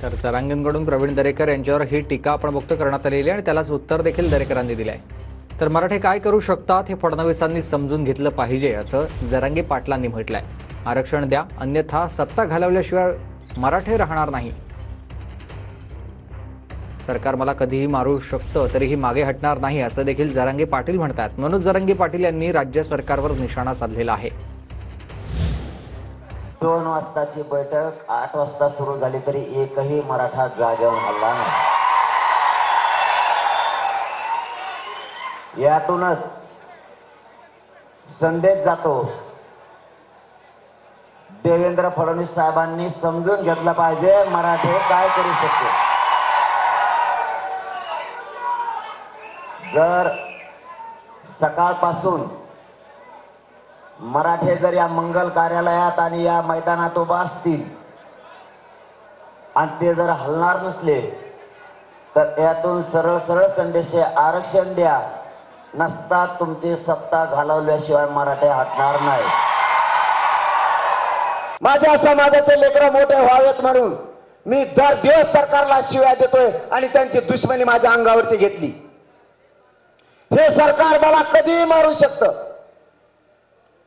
तर जरांगेंकडून प्रवीण दरेकर यांच्यावर ही टीका आपण बघतो करण्यात आलेली आहे आणि त्यालाच उत्तर देखील दरेकरांनी दिले आहे। तर मराठे काय करू शकतात हे फडणवीसांनी समजून घेतलं पाहिजे असं जरांगे पाटलांनी म्हटलंय। आरक्षण द्या, अन्यथा सत्ता घालवल्याशिवाय मराठे राहणार नाही। सरकार मला कधीही मारू शकतं तरीही मागे हटणार नाही असं देखील जरांगे पाटील म्हणतात। मनोज जरांगे पाटील यांनी राज्य सरकारवर निशाणा साधलेला आहे। 2 वाजताची बैठक 8 वाजता सुरू झाली तरी एकही मराठा जागेवर हलला नाही। यातूनच संदेश जातो, देवेंद्र फडणवीस साहेबांनी समजून घेतलं पाहिजे मराठे काय करू शकते। जर सकाळपासून मराठे जर या मंगल कार्यालयात आणि या मैदानात उभा असतील आणि ते जर हलणार नसले तर यातून सरळ सरळ संदेश आरक्षण द्या, नसता तुमची सत्ता घालवल्याशिवाय मराठे हटणार नाही। माझ्या समाजाचे लेकरं मोठे व्हावेत म्हणून मी दर दिवस सरकारला शिव्या देतोय आणि त्यांची दुश्मनी माझ्या अंगावरती घेतली। हे सरकार मला कधीही मारू शकतं,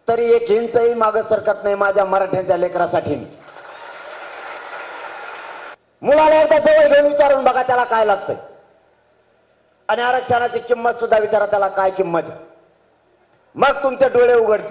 तरी 1 इंचही मागे सरकत नाही माझ्या मराठ्यांच्या लेकरासाठी। मुलाला एकदा जवळ घेऊन विचारून बघा त्याला काय लागतंय आणि आरक्षणाची किंमत सुद्धा विचारा त्याला काय किंमत, मग तुमचे डोळे उघडतील।